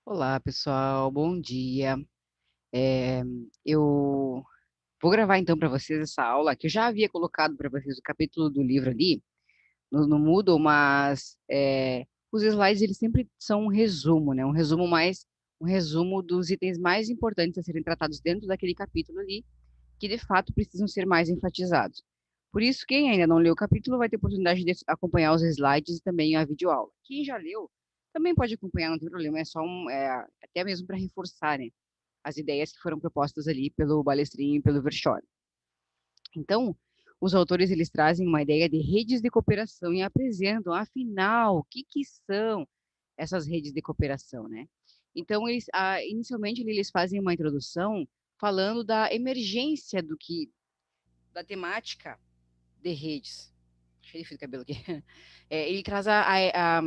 Olá, pessoal, bom dia. Eh, eu vou gravar então para vocês essa aula que eu já havia colocado para vocês o capítulo do livro ali no Moodle, mas os slides eles sempre são um resumo, né? Um resumo dos itens mais importantes a serem tratados dentro daquele capítulo ali, que de fato precisam ser mais enfatizados. Por isso, quem ainda não leu o capítulo vai ter oportunidade de acompanhar os slides e também a videoaula. Quem já leu também pode acompanhar, não tem problema, até mesmo para reforçar, né, as ideias que foram propostas ali pelo Balestrinho e pelo Verschoor. Então, os autores eles trazem uma ideia de redes de cooperação e apresentam, afinal, o que que são essas redes de cooperação, né? Então, inicialmente eles fazem uma introdução falando da emergência da temática de redes. Cheio de fio de cabelo aqui. Ele traz a-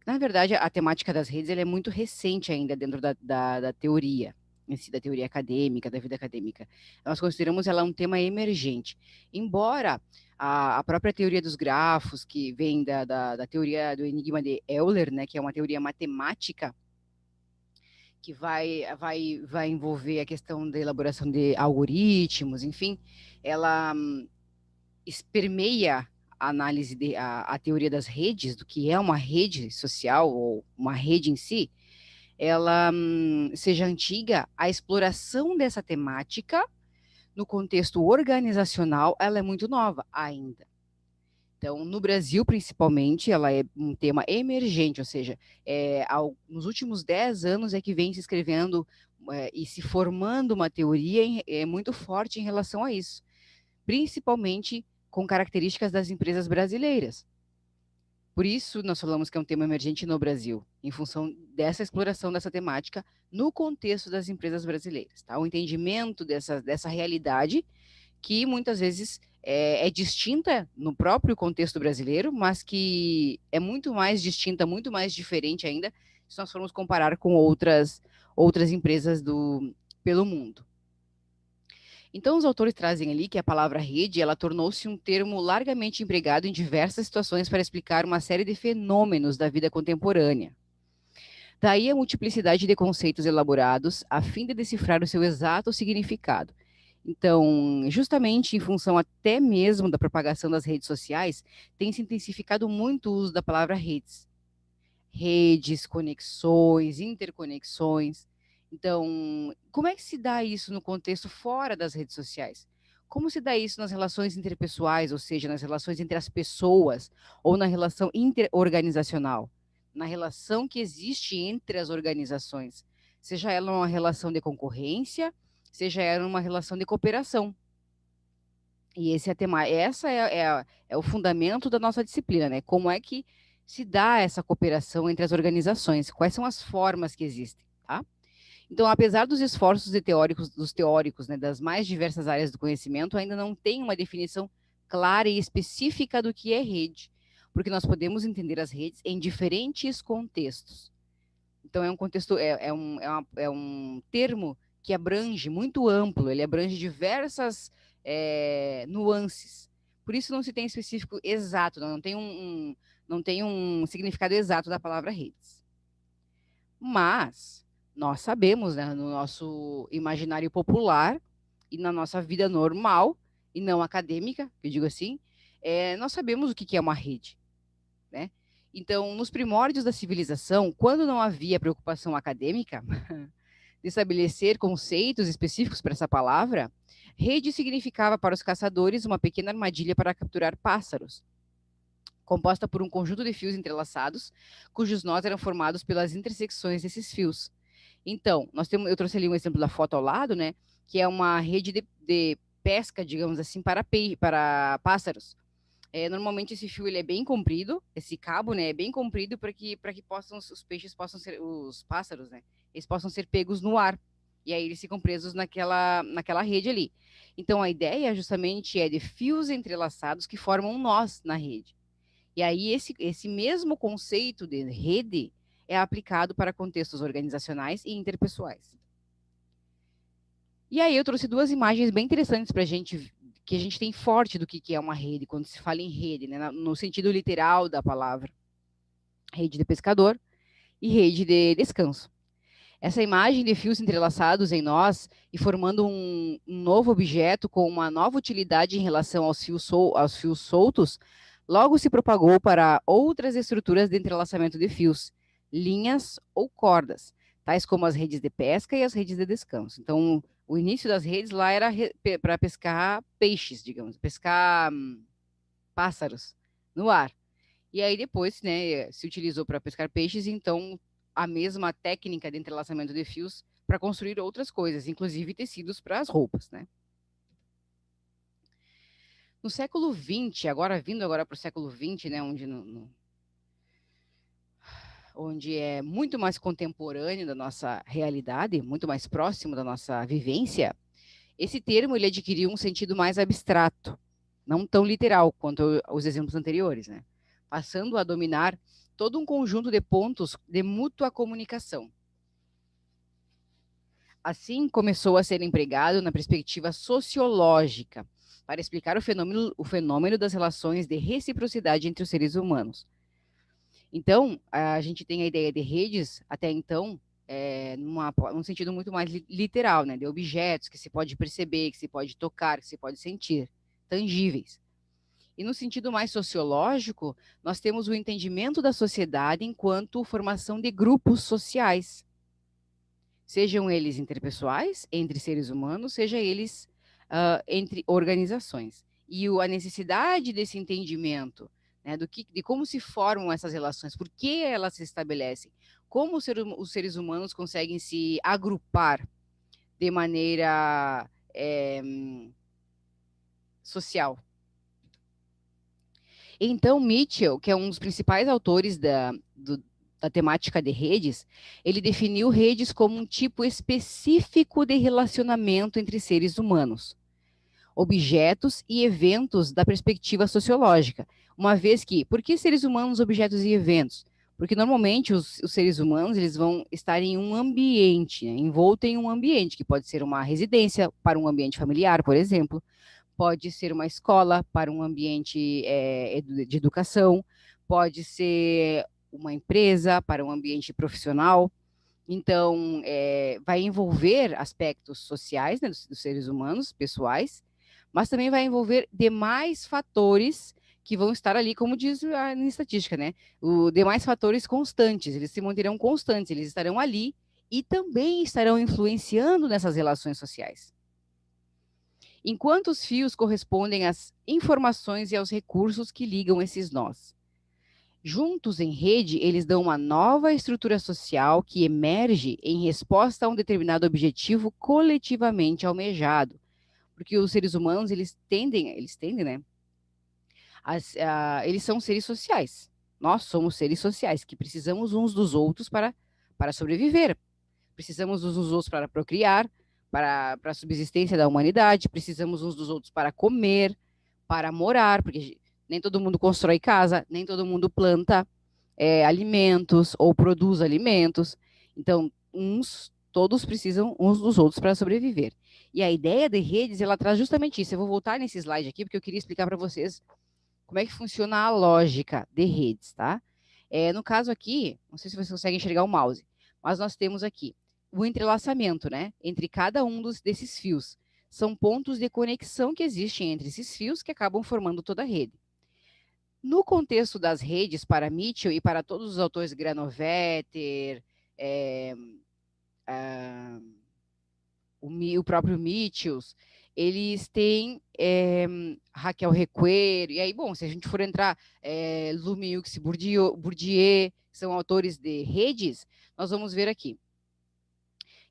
na verdade, a temática das redes ela é muito recente ainda dentro da teoria, em si, da teoria acadêmica, da vida acadêmica. Nós consideramos ela um tema emergente. Embora a própria teoria dos grafos, que vem da teoria do enigma de Euler, né, que é uma teoria matemática, que vai envolver a questão da elaboração de algoritmos, enfim, ela permeia a análise a teoria das redes, do que é uma rede social ou uma rede em si, ela seja antiga, a exploração dessa temática no contexto organizacional, ela é muito nova ainda. Então, no Brasil, principalmente, ela é um tema emergente, ou seja, nos últimos 10 anos é que vem se escrevendo e se formando uma teoria muito forte em relação a isso, principalmente com características das empresas brasileiras. Por isso, nós falamos que é um tema emergente no Brasil, em função dessa exploração dessa temática no contexto das empresas brasileiras. Tá? O entendimento dessa realidade, que muitas vezes é distinta no próprio contexto brasileiro, mas que é muito mais distinta, muito mais diferente ainda, se nós formos comparar com outras empresas pelo mundo. Então, os autores trazem ali que a palavra rede, ela tornou-se um termo largamente empregado em diversas situações para explicar uma série de fenômenos da vida contemporânea. Daí a multiplicidade de conceitos elaborados a fim de decifrar o seu exato significado. Então, justamente em função até mesmo da propagação das redes sociais, tem se intensificado muito o uso da palavra redes. Redes, conexões, interconexões. Então, como é que se dá isso no contexto fora das redes sociais? Como se dá isso nas relações interpessoais, ou seja, nas relações entre as pessoas, ou na relação interorganizacional, na relação que existe entre as organizações, seja ela uma relação de concorrência, seja ela uma relação de cooperação. E esse é tema, essa é o fundamento da nossa disciplina, né? Como é que se dá essa cooperação entre as organizações? Quais são as formas que existem, tá? Então, apesar dos esforços dos teóricos, né, das mais diversas áreas do conhecimento, ainda não tem uma definição clara e específica do que é rede, porque nós podemos entender as redes em diferentes contextos. Então, é um contexto, é um termo que abrange muito amplo, ele abrange diversas nuances. Por isso, não se tem específico exato, não tem um significado exato da palavra redes. Mas nós sabemos, né, no nosso imaginário popular e na nossa vida normal e não acadêmica, que eu digo assim, nós sabemos o que é uma rede, né? Então, nos primórdios da civilização, quando não havia preocupação acadêmica de estabelecer conceitos específicos para essa palavra, rede significava para os caçadores uma pequena armadilha para capturar pássaros, composta por um conjunto de fios entrelaçados, cujos nós eram formados pelas intersecções desses fios. Então, eu trouxe ali um exemplo da foto ao lado, né, que é uma rede de pesca, digamos assim, para pássaros. Normalmente esse fio ele é bem comprido, esse cabo, né, é bem comprido para que os peixes possam ser, os pássaros, né, eles possam ser pegos no ar. E aí eles ficam presos naquela rede ali. Então a ideia justamente é de fios entrelaçados que formam um nós na rede. E aí esse mesmo conceito de rede é aplicado para contextos organizacionais e interpessoais. E aí eu trouxe duas imagens bem interessantes para a gente, que a gente tem forte do que é uma rede, quando se fala em rede, né, no sentido literal da palavra. Rede de pescador e rede de descanso. Essa imagem de fios entrelaçados em nós e formando um novo objeto com uma nova utilidade em relação aos fios soltos, logo se propagou para outras estruturas de entrelaçamento de fios, linhas ou cordas, tais como as redes de pesca e as redes de descanso. Então, o início das redes lá era para pescar peixes, digamos, pescar pássaros no ar. E aí depois, né, se utilizou para pescar peixes, então a mesma técnica de entrelaçamento de fios para construir outras coisas, inclusive tecidos para as roupas, né? No século XX, vindo agora para o século XX, né, onde é muito mais contemporâneo da nossa realidade, muito mais próximo da nossa vivência, esse termo ele adquiriu um sentido mais abstrato, não tão literal quanto os exemplos anteriores, né? Passando a dominar todo um conjunto de pontos de mútua comunicação. Assim, começou a ser empregado na perspectiva sociológica para explicar o fenômeno das relações de reciprocidade entre os seres humanos. Então, a gente tem a ideia de redes, até então, num sentido muito mais literal, né? De objetos que se pode perceber, que se pode tocar, que se pode sentir, tangíveis. E no sentido mais sociológico, nós temos o entendimento da sociedade enquanto formação de grupos sociais, sejam eles interpessoais, entre seres humanos, seja eles entre organizações. E a necessidade desse entendimento, né, de como se formam essas relações, por que elas se estabelecem, como os seres humanos conseguem se agrupar de maneira social. Então, Mitchell, que é um dos principais autores da temática de redes, ele definiu redes como um tipo específico de relacionamento entre seres humanos, objetos e eventos da perspectiva sociológica. Uma vez que, por que seres humanos, objetos e eventos? Porque normalmente os seres humanos eles vão estar em um ambiente, né, envolto em um ambiente, que pode ser uma residência para um ambiente familiar, por exemplo, pode ser uma escola para um ambiente de educação, pode ser uma empresa para um ambiente profissional. Então, vai envolver aspectos sociais, né, dos seres humanos, pessoais, mas também vai envolver demais fatores que vão estar ali, como diz a estatística, né? Demais fatores constantes, eles se manterão constantes, eles estarão ali e também estarão influenciando nessas relações sociais. Enquanto os fios correspondem às informações e aos recursos que ligam esses nós. Juntos em rede, eles dão uma nova estrutura social que emerge em resposta a um determinado objetivo coletivamente almejado. Porque os seres humanos, eles tendem, né? Eles são seres sociais. Nós somos seres sociais que precisamos uns dos outros para sobreviver. Precisamos uns dos outros para procriar, para a subsistência da humanidade, precisamos uns dos outros para comer, para morar, porque nem todo mundo constrói casa, nem todo mundo planta alimentos ou produz alimentos. Então, todos precisam uns dos outros para sobreviver. E a ideia de redes, ela traz justamente isso. Eu vou voltar nesse slide aqui, porque eu queria explicar para vocês como é que funciona a lógica de redes, tá? No caso aqui, não sei se vocês conseguem enxergar o mouse, mas nós temos aqui o entrelaçamento, né, entre cada um desses fios. São pontos de conexão que existem entre esses fios que acabam formando toda a rede. No contexto das redes, para Mitchell e para todos os autores Granovetter, o próprio Mitchell, eles têm Raquel Requeiro, e aí, bom, se a gente for entrar, Lumiux, Bourdieu, são autores de redes, nós vamos ver aqui.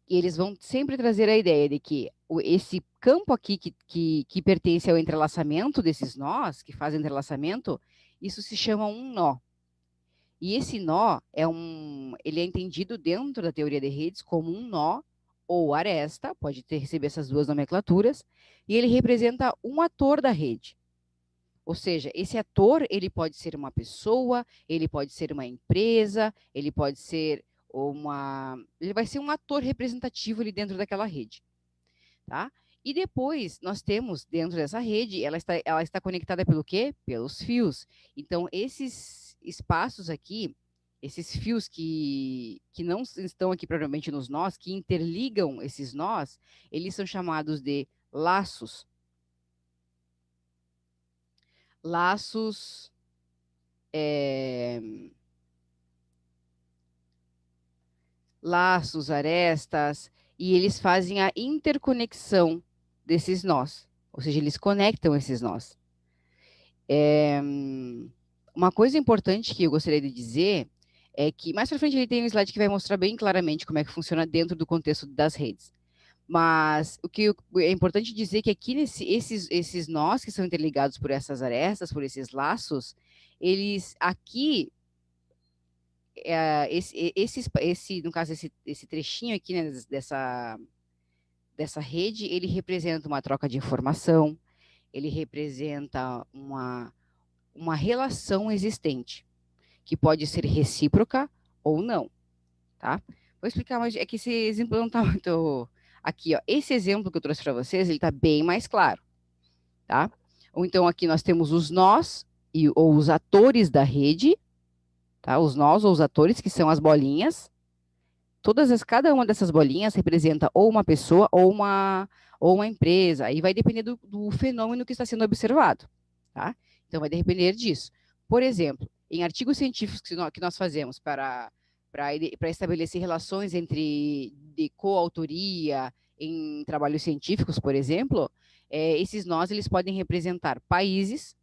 E eles vão sempre trazer a ideia de que esse campo aqui que pertence ao entrelaçamento desses nós, que fazem entrelaçamento, isso se chama um nó. E esse nó ele é entendido dentro da teoria de redes como um nó ou aresta, pode receber essas duas nomenclaturas, e ele representa um ator da rede. Ou seja, esse ator, ele pode ser uma pessoa, ele pode ser uma empresa, ele pode ser ele vai ser um ator representativo ali dentro daquela rede, tá? E depois nós temos dentro dessa rede, ela está conectada pelo quê? Pelos fios. Então esses espaços aqui, esses fios que não estão aqui propriamente nos nós, que interligam esses nós, eles são chamados de laços. Laços laços, arestas, e eles fazem a interconexão desses nós, ou seja, eles conectam esses nós. Uma coisa importante que eu gostaria de dizer é que, mais para frente, ele tem um slide que vai mostrar bem claramente como é que funciona dentro do contexto das redes. Mas o que é importante dizer é que aqui esses nós que são interligados por essas arestas, por esses laços, eles aqui no caso, esse trechinho aqui, né, dessa rede, ele representa uma troca de informação, ele representa uma relação existente, que pode ser recíproca ou não, tá? Vou explicar, mas é que esse exemplo não está muito... Aqui, ó, esse exemplo que eu trouxe para vocês, ele está bem mais claro, tá? Ou então aqui nós temos os nós, ou os atores da rede, tá? Os nós ou os atores, que são as bolinhas. Cada uma dessas bolinhas representa ou uma pessoa ou uma empresa. Aí vai depender do fenômeno que está sendo observado, tá? Então vai depender disso. Por exemplo, em artigos científicos que nós fazemos para estabelecer relações de coautoria em trabalhos científicos, por exemplo, esses nós eles podem representar países,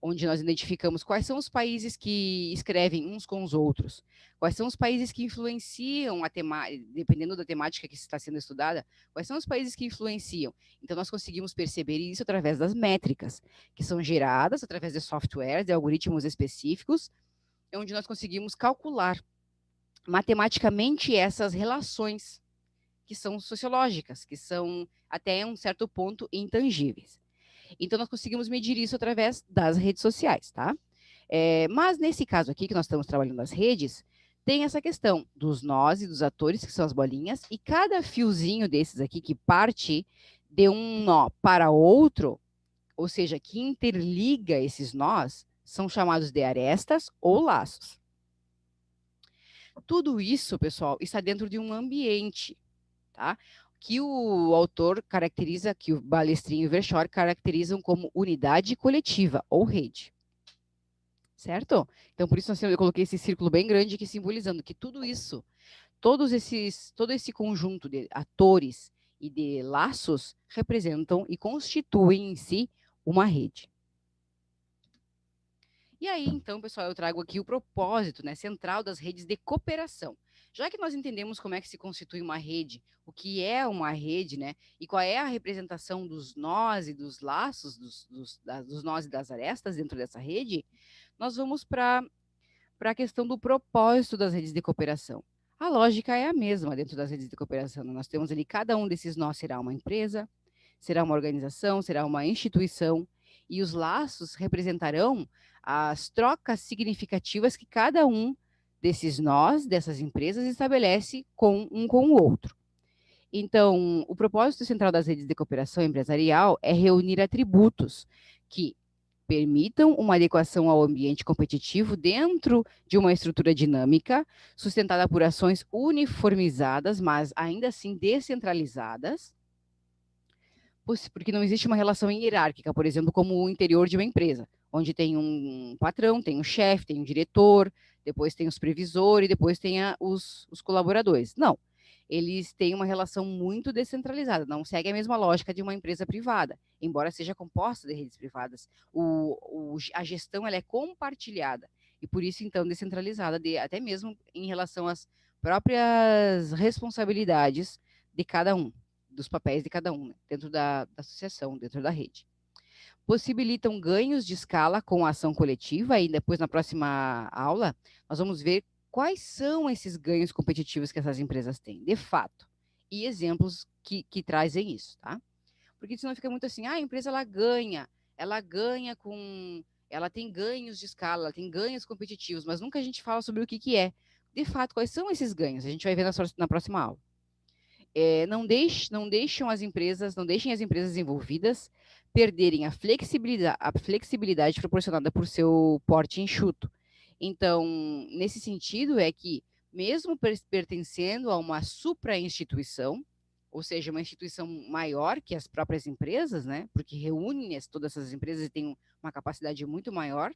onde nós identificamos quais são os países que escrevem uns com os outros, quais são os países que influenciam a temática, dependendo da temática que está sendo estudada, quais são os países que influenciam. Então, nós conseguimos perceber isso através das métricas, que são geradas através de softwares, de algoritmos específicos, onde nós conseguimos calcular matematicamente essas relações que são sociológicas, que são até um certo ponto intangíveis. Então, nós conseguimos medir isso através das redes sociais, tá? Mas nesse caso aqui, que nós estamos trabalhando nas redes, tem essa questão dos nós e dos atores, que são as bolinhas, e cada fiozinho desses aqui que parte de um nó para outro, ou seja, que interliga esses nós, são chamados de arestas ou laços. Tudo isso, pessoal, está dentro de um ambiente, tá? Que o autor caracteriza, que o Balestrinho e o Verschoor caracterizam como unidade coletiva ou rede. Certo? Então, por isso eu coloquei esse círculo bem grande aqui simbolizando que tudo isso, todo esse conjunto de atores e de laços representam e constituem em si uma rede. E aí, então, pessoal, eu trago aqui o propósito, né, central das redes de cooperação. Já que nós entendemos como é que se constitui uma rede, o que é uma rede, né, e qual é a representação dos nós e dos laços, dos nós e das arestas dentro dessa rede, nós vamos para a questão do propósito das redes de cooperação. A lógica é a mesma dentro das redes de cooperação. Nós temos ali, cada um desses nós será uma empresa, será uma organização, será uma instituição, e os laços representarão as trocas significativas que cada um desses nós, dessas empresas, estabelece com o outro. Então, o propósito central das redes de cooperação empresarial é reunir atributos que permitam uma adequação ao ambiente competitivo dentro de uma estrutura dinâmica, sustentada por ações uniformizadas, mas ainda assim descentralizadas, porque não existe uma relação hierárquica, por exemplo, como o interior de uma empresa, onde tem um patrão, tem um chefe, tem um diretor, depois tem os previsores, depois tem os colaboradores. Não, eles têm uma relação muito descentralizada, não segue a mesma lógica de uma empresa privada, embora seja composta de redes privadas. A gestão ela é compartilhada, e por isso, então, descentralizada, até mesmo em relação às próprias responsabilidades de cada um, dos papéis de cada um, né, dentro da associação, dentro da rede. Possibilitam ganhos de escala com a ação coletiva, e depois, na próxima aula, nós vamos ver quais são esses ganhos competitivos que essas empresas têm, de fato, e exemplos que trazem isso, tá? Porque senão fica muito assim, a empresa ela ganha ela tem ganhos de escala, ela tem ganhos competitivos, mas nunca a gente fala sobre o que é. De fato, quais são esses ganhos? A gente vai ver na próxima aula. Não deixem as empresas envolvidas perderem a flexibilidade proporcionada por seu porte enxuto Então, nesse sentido, é que, mesmo pertencendo a uma supra-instituição, ou seja, uma instituição maior que as próprias empresas, né, porque reúne todas essas empresas e tem uma capacidade muito maior,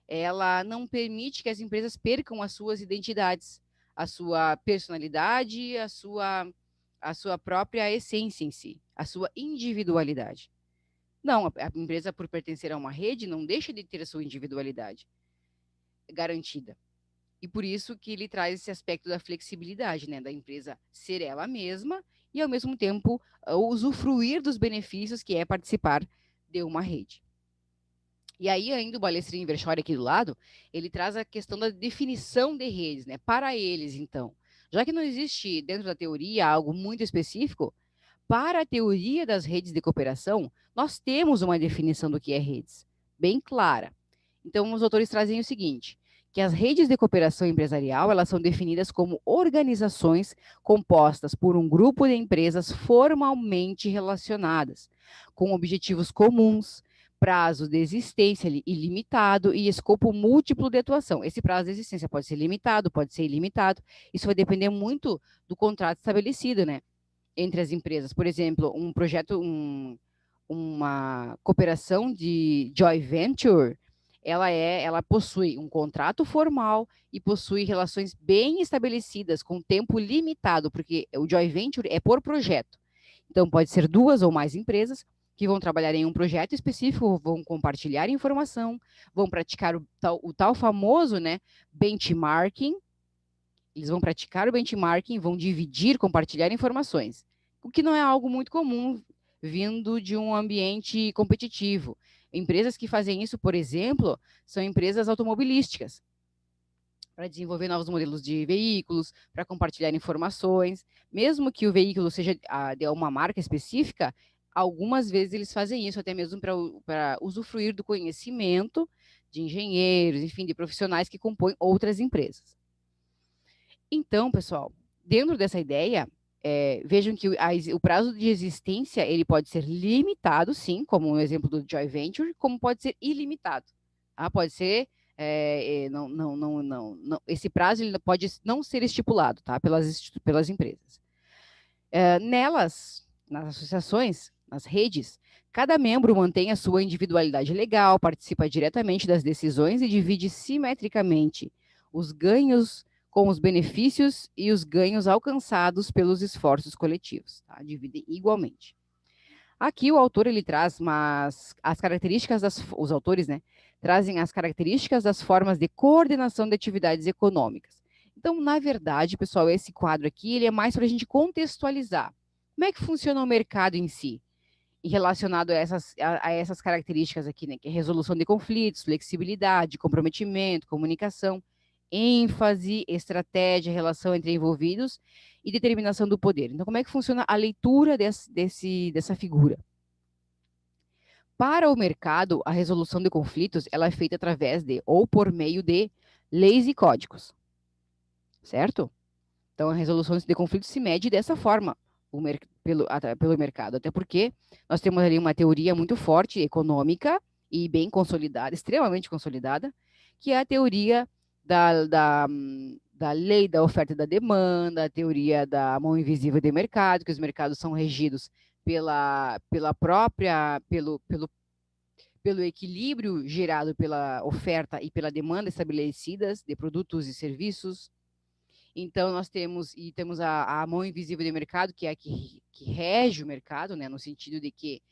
ela não permite que as empresas percam as suas identidades, a sua personalidade, a sua própria essência em si, a sua individualidade. Não, a empresa, por pertencer a uma rede, não deixa de ter a sua individualidade garantida. E por isso que ele traz esse aspecto da flexibilidade, né, da empresa ser ela mesma e, ao mesmo tempo, usufruir dos benefícios que é participar de uma rede. E aí, ainda o Balestrin Verschoor aqui do lado, ele traz a questão da definição de redes, né? Para eles, então. Já que não existe dentro da teoria algo muito específico, para a teoria das redes de cooperação, nós temos uma definição do que é redes, bem clara. Então, os autores trazem o seguinte, que as redes de cooperação empresarial, elas são definidas como organizações compostas por um grupo de empresas formalmente relacionadas, com objetivos comuns, prazo de existência ilimitado e escopo múltiplo de atuação. Esse prazo de existência pode ser limitado, pode ser ilimitado, isso vai depender muito do contrato estabelecido, né, entre as empresas. Por exemplo, um projeto, uma cooperação de joint venture, ela possui um contrato formal e possui relações bem estabelecidas, com tempo limitado, porque o joint venture é por projeto. Então, pode ser 2 ou mais empresas que vão trabalhar em um projeto específico, vão compartilhar informação, vão praticar o tal famoso, né, benchmarking. Eles vão praticar o benchmarking, vão dividir, compartilhar informações, o que não é algo muito comum vindo de um ambiente competitivo. Empresas que fazem isso, por exemplo, são empresas automobilísticas, para desenvolver novos modelos de veículos, para compartilhar informações, mesmo que o veículo seja de uma marca específica, algumas vezes eles fazem isso até mesmo para usufruir do conhecimento de engenheiros, enfim, de profissionais que compõem outras empresas. Então, pessoal, dentro dessa ideia, vejam que o prazo de existência ele pode ser limitado, sim, como no exemplo do joint venture, como pode ser ilimitado. Tá? Pode ser, esse prazo ele pode não ser estipulado, tá? Pelas empresas. Nas associações, nas redes, cada membro mantém a sua individualidade legal, participa diretamente das decisões e divide simetricamente os ganhos com os benefícios e os ganhos alcançados pelos esforços coletivos, tá? Dividem igualmente. Aqui o autor ele traz as características os autores, né, trazem as características das formas de coordenação de atividades econômicas. Então, na verdade, pessoal, esse quadro aqui ele é mais para a gente contextualizar como é que funciona o mercado em si, e relacionado a essas características aqui, né, que é resolução de conflitos, flexibilidade, comprometimento, comunicação, ênfase, estratégia, relação entre envolvidos e determinação do poder. Então, como é que funciona a leitura dessa figura? Para o mercado, a resolução de conflitos ela é feita através de ou por meio de leis e códigos, certo? Então, a resolução de conflitos se mede dessa forma pelo mercado, até porque nós temos ali uma teoria muito forte, econômica e bem consolidada, extremamente consolidada, que é a teoria da lei da oferta e da demanda, a teoria da mão invisível de mercado, que os mercados são regidos pelo equilíbrio gerado pela oferta e pela demanda estabelecidas de produtos e serviços. Então, nós temos a mão invisível de mercado, que é a que rege o mercado, né, no sentido de que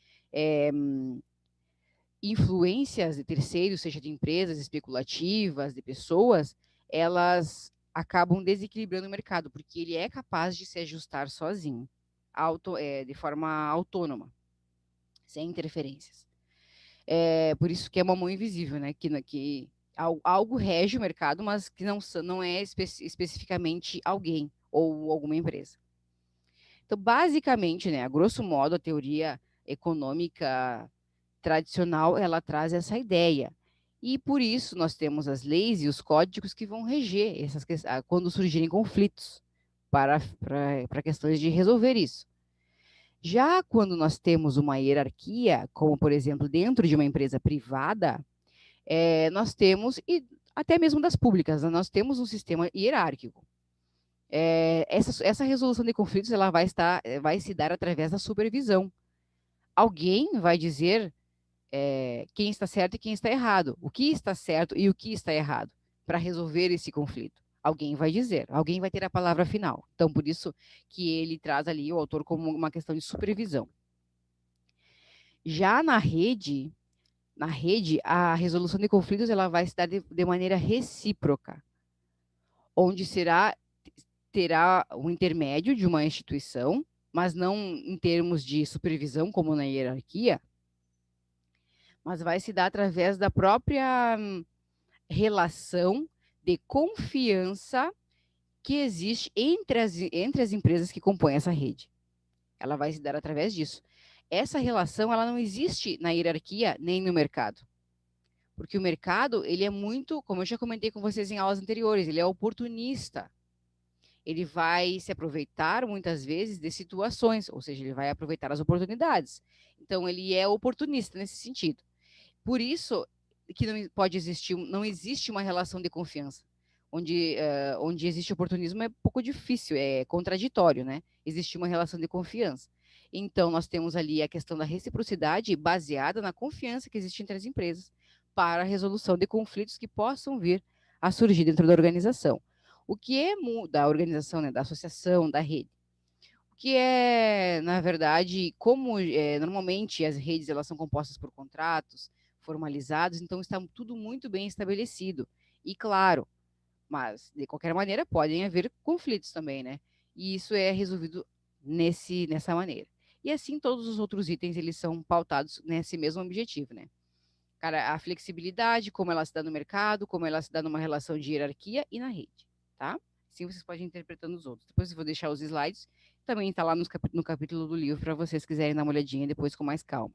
influências de terceiros, seja de empresas especulativas, de pessoas, elas acabam desequilibrando o mercado, porque ele é capaz de se ajustar sozinho, de forma autônoma, sem interferências. Por isso que é uma mão invisível, né? Que algo rege o mercado, mas que não é especificamente alguém ou alguma empresa. Então, basicamente, né, a grosso modo, a teoria econômica tradicional, ela traz essa ideia. E por isso nós temos as leis e os códigos que vão reger quando surgirem conflitos para questões de resolver isso. Já quando nós temos uma hierarquia, como por exemplo dentro de uma empresa privada, nós temos, e até mesmo das públicas, né? Nós temos um sistema hierárquico. Essa resolução de conflitos ela vai se dar através da supervisão. Alguém vai dizer quem está certo e quem está errado, o que está certo e o que está errado, para resolver esse conflito. Alguém vai dizer, alguém vai ter a palavra final. Então, por isso que ele traz ali o autor como uma questão de supervisão. Já na rede, a resolução de conflitos ela vai se dar de maneira recíproca, onde terá um intermédio de uma instituição, mas não em termos de supervisão, como na hierarquia, mas vai se dar através da própria relação de confiança que existe entre as empresas que compõem essa rede. Ela vai se dar através disso. Essa relação ela não existe na hierarquia nem no mercado. Porque o mercado, ele é muito, como eu já comentei com vocês em aulas anteriores, ele é oportunista. Ele vai se aproveitar muitas vezes de situações, ou seja, ele vai aproveitar as oportunidades. Então, ele é oportunista nesse sentido. Por isso que não existe uma relação de confiança. Onde existe oportunismo é pouco difícil, é contraditório, né? Existe uma relação de confiança. Então, nós temos ali a questão da reciprocidade baseada na confiança que existe entre as empresas para a resolução de conflitos que possam vir a surgir dentro da organização. O que é da organização, né, da associação, da rede? O que é, na verdade, como normalmente as redes elas são compostas por contratos formalizados, então está tudo muito bem estabelecido. E claro, mas de qualquer maneira podem haver conflitos também, né? E isso é resolvido nessa maneira. E assim todos os outros itens eles são pautados nesse mesmo objetivo, né? Cara, a flexibilidade, como ela se dá no mercado, como ela se dá numa relação de hierarquia e na rede, tá? Assim vocês podem ir interpretando os outros. Depois eu vou deixar os slides, também está lá no capítulo do livro para vocês quiserem dar uma olhadinha depois com mais calma.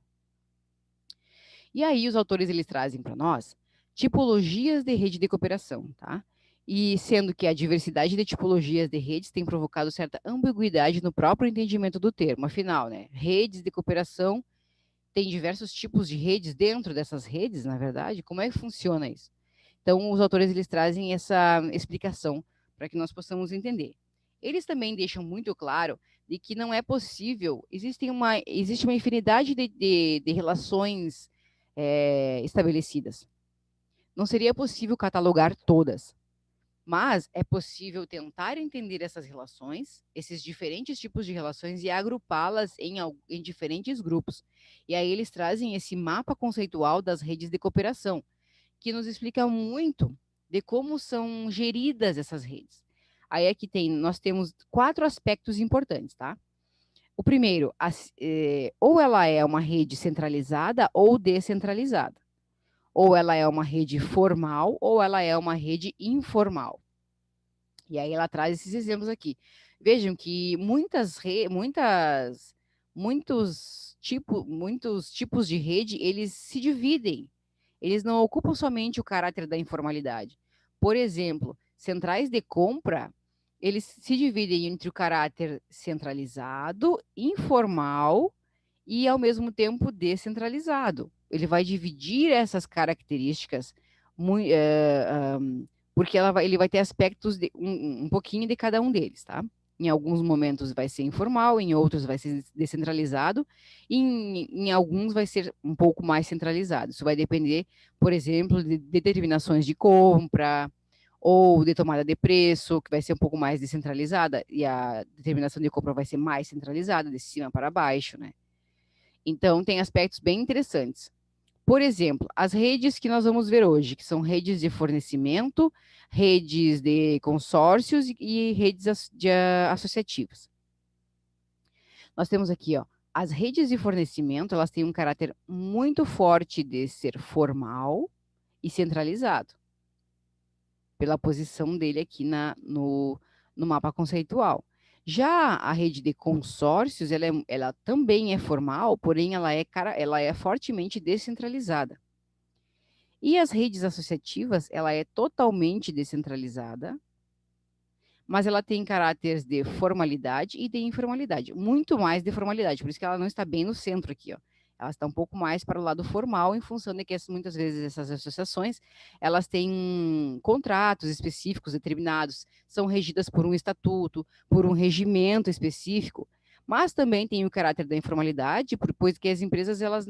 E aí os autores eles trazem para nós tipologias de rede de cooperação, tá? E sendo que a diversidade de tipologias de redes tem provocado certa ambiguidade no próprio entendimento do termo. Afinal, né, redes de cooperação tem diversos tipos de redes dentro dessas redes, na verdade. Como é que funciona isso? Então, os autores eles trazem essa explicação para que nós possamos entender. Eles também deixam muito claro de que não é possível, existe uma infinidade de relações estabelecidas. Não seria possível catalogar todas, mas é possível tentar entender essas relações, esses diferentes tipos de relações e agrupá-las em diferentes grupos. E aí eles trazem esse mapa conceitual das redes de cooperação, que nos explica muito de como são geridas essas redes. Aí aqui nós temos 4 aspectos importantes, tá? O primeiro, ou ela é uma rede centralizada ou descentralizada. Ou ela é uma rede formal ou ela é uma rede informal. E aí ela traz esses exemplos aqui. Vejam que muitos tipos de rede, eles se dividem. Eles não ocupam somente o caráter da informalidade. Por exemplo, centrais de compra, eles se dividem entre o caráter centralizado, informal e, ao mesmo tempo, descentralizado. Ele vai dividir essas características porque ele vai ter aspectos um pouquinho de cada um deles, tá? Em alguns momentos vai ser informal, em outros vai ser descentralizado, e em alguns vai ser um pouco mais centralizado. Isso vai depender, por exemplo, de determinações de compra ou de tomada de preço, que vai ser um pouco mais descentralizada, e a determinação de compra vai ser mais centralizada, de cima para baixo, né? Então, tem aspectos bem interessantes. Por exemplo, as redes que nós vamos ver hoje, que são redes de fornecimento, redes de consórcios e redes associativas. Nós temos aqui, ó, as redes de fornecimento, elas têm um caráter muito forte de ser formal e centralizado, pela posição dele aqui no mapa conceitual. Já a rede de consórcios, ela também é formal, porém ela é fortemente descentralizada. E as redes associativas, ela é totalmente descentralizada, mas ela tem caráteres de formalidade e de informalidade, muito mais de formalidade, por isso que ela não está bem no centro aqui, ó. Elas estão um pouco mais para o lado formal, em função de que muitas vezes essas associações, elas têm contratos específicos determinados, são regidas por um estatuto, por um regimento específico, mas também tem o caráter da informalidade, pois que as empresas, elas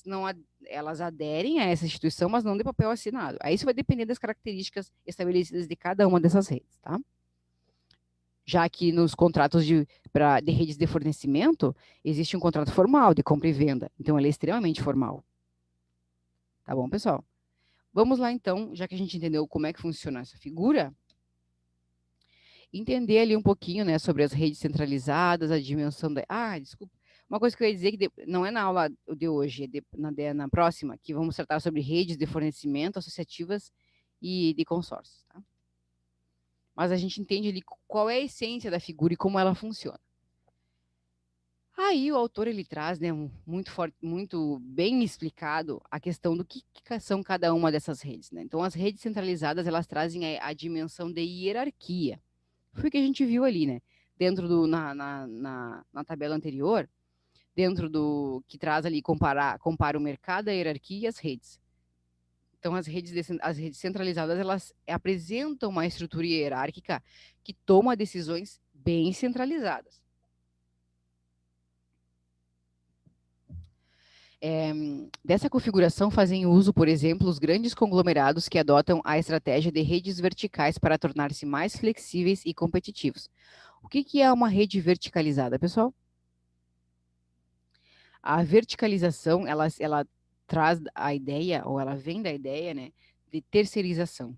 não elas aderem a essa instituição, mas não de papel assinado. Aí isso vai depender das características estabelecidas de cada uma dessas redes, tá? Já que nos contratos de redes de fornecimento, existe um contrato formal de compra e venda. Então, ele é extremamente formal. Tá bom, pessoal? Vamos lá, então, já que a gente entendeu como é que funciona essa figura, entender ali um pouquinho, né, sobre as redes centralizadas, a dimensão da... Ah, desculpa. Uma coisa que eu ia dizer, que não é na aula de hoje, na próxima, que vamos tratar sobre redes de fornecimento associativas e de consórcios, tá? Mas a gente entende ali qual é a essência da figura e como ela funciona. Aí o autor ele traz, né, muito bem explicado a questão do que são cada uma dessas redes, né? Então as redes centralizadas elas trazem a dimensão de hierarquia. Foi o que a gente viu ali, né? Dentro na tabela anterior, dentro do que traz ali compara o mercado, a hierarquia e as redes. Então as redes centralizadas elas apresentam uma estrutura hierárquica que toma decisões bem centralizadas. Dessa configuração fazem uso, por exemplo, os grandes conglomerados que adotam a estratégia de redes verticais para tornar-se mais flexíveis e competitivos. O que é uma rede verticalizada, pessoal? A verticalização, ela traz a ideia, ou ela vem da ideia, né, de terceirização.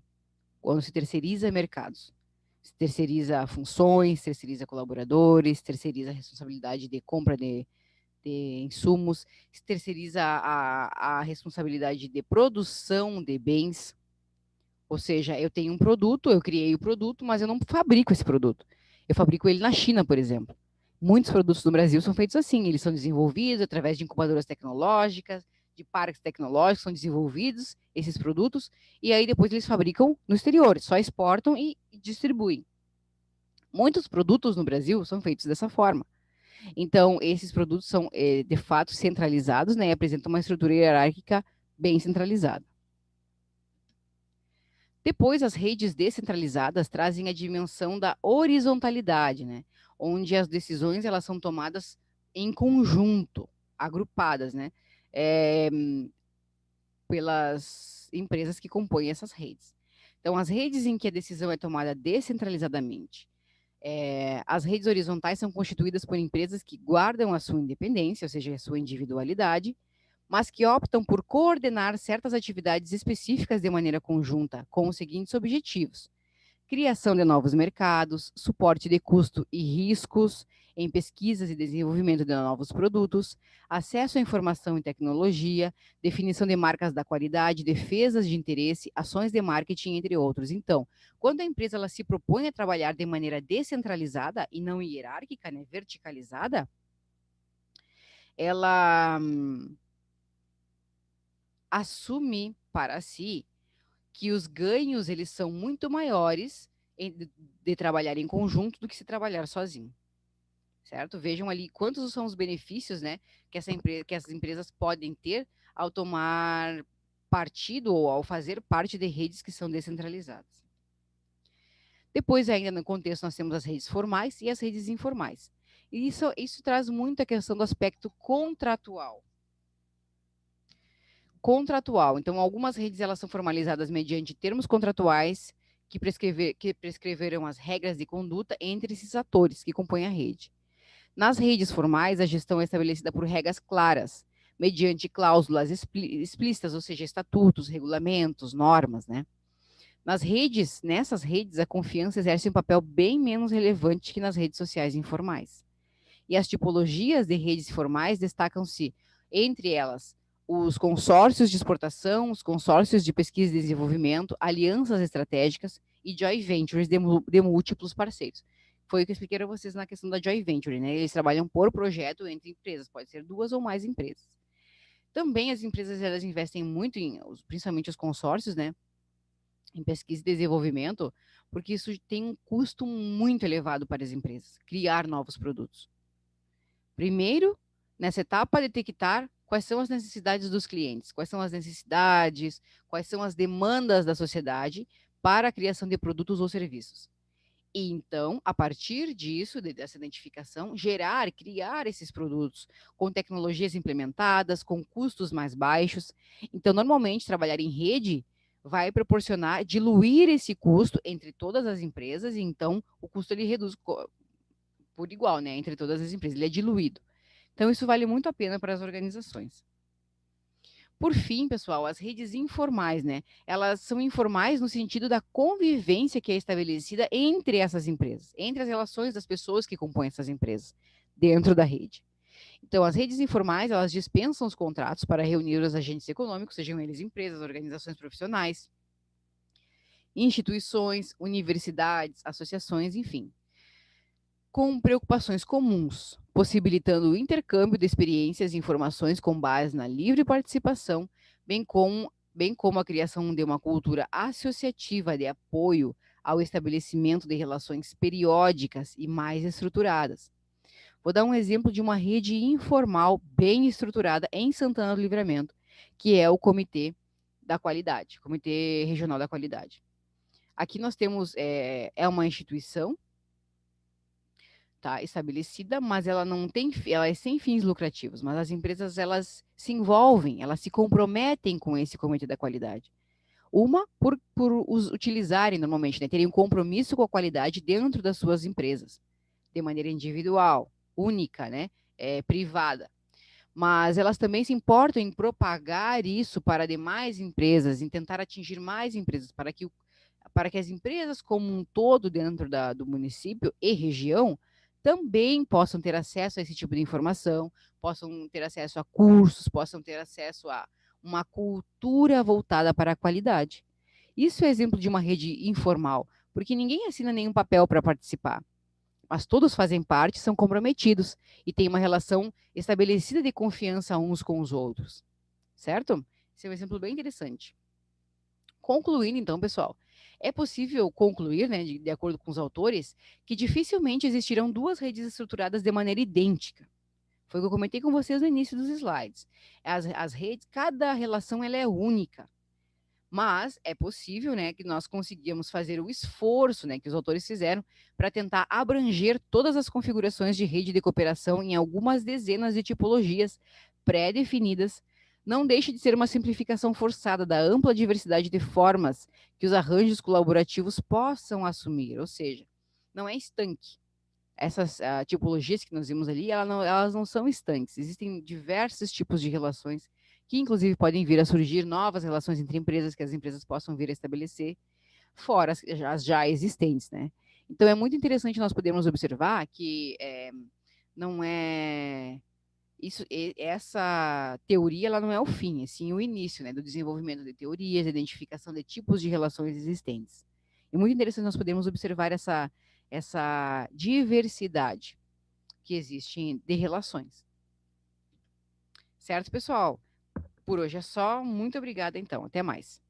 Quando se terceiriza mercados, se terceiriza funções, terceiriza colaboradores, terceiriza a responsabilidade de compra de insumos, se terceiriza a responsabilidade de produção de bens, ou seja, eu tenho um produto, eu criei o produto, mas eu não fabrico esse produto. Eu fabrico ele na China, por exemplo. Muitos produtos no Brasil são feitos assim, eles são desenvolvidos através de incubadoras tecnológicas, de parques tecnológicos, são desenvolvidos esses produtos, e aí depois eles fabricam no exterior, só exportam e distribuem. Muitos produtos no Brasil são feitos dessa forma. Então, esses produtos são, de fato, centralizados, né, e apresentam uma estrutura hierárquica bem centralizada. Depois, as redes descentralizadas trazem a dimensão da horizontalidade, né, onde as decisões elas são tomadas em conjunto, agrupadas, né, pelas empresas que compõem essas redes. Então, as redes em que a decisão é tomada descentralizadamente, as redes horizontais são constituídas por empresas que guardam a sua independência, ou seja, a sua individualidade, mas que optam por coordenar certas atividades específicas de maneira conjunta, com os seguintes objetivos: criação de novos mercados, suporte de custo e riscos em pesquisas e desenvolvimento de novos produtos, acesso à informação e tecnologia, definição de marcas da qualidade, defesas de interesse, ações de marketing, entre outros. Então, quando a empresa ela se propõe a trabalhar de maneira descentralizada e não hierárquica, né, verticalizada, ela assume para si que os ganhos eles são muito maiores de trabalhar em conjunto do que se trabalhar sozinho, certo? Vejam ali quantos são os benefícios, né, que as empresas podem ter ao tomar partido ou ao fazer parte de redes que são descentralizadas. Depois, ainda no contexto, nós temos as redes formais e as redes informais. E isso traz muito a questão do aspecto contratual. Então, algumas redes elas são formalizadas mediante termos contratuais que prescreveram as regras de conduta entre esses atores que compõem a rede. Nas redes formais, a gestão é estabelecida por regras claras, mediante cláusulas explícitas, ou seja, estatutos, regulamentos, normas, né? Nessas redes, a confiança exerce um papel bem menos relevante que nas redes sociais informais. E as tipologias de redes formais destacam-se, entre elas, os consórcios de exportação, os consórcios de pesquisa e desenvolvimento, alianças estratégicas e joint ventures de múltiplos parceiros. Foi o que eu expliquei a vocês na questão da joint venture, né? Eles trabalham por projeto entre empresas, pode ser 2 ou mais empresas. Também as empresas elas investem muito principalmente os consórcios, né? Em pesquisa e desenvolvimento, porque isso tem um custo muito elevado para as empresas, criar novos produtos. Primeiro, nessa etapa, detectar quais são as necessidades dos clientes, quais são as necessidades, quais são as demandas da sociedade para a criação de produtos ou serviços. E então, a partir disso, dessa identificação, criar esses produtos com tecnologias implementadas, com custos mais baixos. Então, normalmente, trabalhar em rede vai proporcionar diluir esse custo entre todas as empresas, e então o custo ele reduz por igual, né, entre todas as empresas, ele é diluído. Então, isso vale muito a pena para as organizações. Por fim, pessoal, as redes informais, né? Elas são informais no sentido da convivência que é estabelecida entre essas empresas, entre as relações das pessoas que compõem essas empresas dentro da rede. Então, as redes informais, elas dispensam os contratos para reunir os agentes econômicos, sejam eles empresas, organizações profissionais, instituições, universidades, associações, enfim, com preocupações comuns, possibilitando o intercâmbio de experiências e informações com base na livre participação, bem como a criação de uma cultura associativa de apoio ao estabelecimento de relações periódicas e mais estruturadas. Vou dar um exemplo de uma rede informal bem estruturada em Santana do Livramento, que é o Comitê da Qualidade, Comitê Regional da Qualidade. Aqui nós temos, é uma instituição, tá, estabelecida, mas ela não tem, ela é sem fins lucrativos, mas as empresas elas se envolvem, elas se comprometem com esse comitê da qualidade. Uma, por os utilizarem normalmente, né, terem um compromisso com a qualidade dentro das suas empresas, de maneira individual, única, né, privada. Mas elas também se importam em propagar isso para demais empresas, em tentar atingir mais empresas, para que as empresas como um todo dentro do município e região também possam ter acesso a esse tipo de informação, possam ter acesso a cursos, possam ter acesso a uma cultura voltada para a qualidade. Isso é exemplo de uma rede informal, porque ninguém assina nenhum papel para participar, mas todos fazem parte, são comprometidos e têm uma relação estabelecida de confiança uns com os outros, certo? Esse é um exemplo bem interessante. Concluindo, então, pessoal, é possível concluir, né, de acordo com os autores, que dificilmente existirão duas redes estruturadas de maneira idêntica. Foi o que eu comentei com vocês no início dos slides. As redes, cada relação ela é única, mas é possível, né, que nós conseguimos fazer o esforço, né, que os autores fizeram para tentar abranger todas as configurações de rede de cooperação em algumas dezenas de tipologias pré-definidas. Não deixe de ser uma simplificação forçada da ampla diversidade de formas que os arranjos colaborativos possam assumir, ou seja, não é estanque. Essas tipologias que nós vimos ali, elas não são estanques. Existem diversos tipos de relações que, inclusive, podem vir a surgir novas relações entre empresas que as empresas possam vir a estabelecer, fora as já existentes, né? Então, é muito interessante nós podermos observar que não é essa teoria ela não é o fim, é sim o início, né, do desenvolvimento de teorias, identificação de tipos de relações existentes. É muito interessante nós podermos observar essa diversidade que existe de relações. Certo, pessoal? Por hoje é só. Muito obrigada, então. Até mais.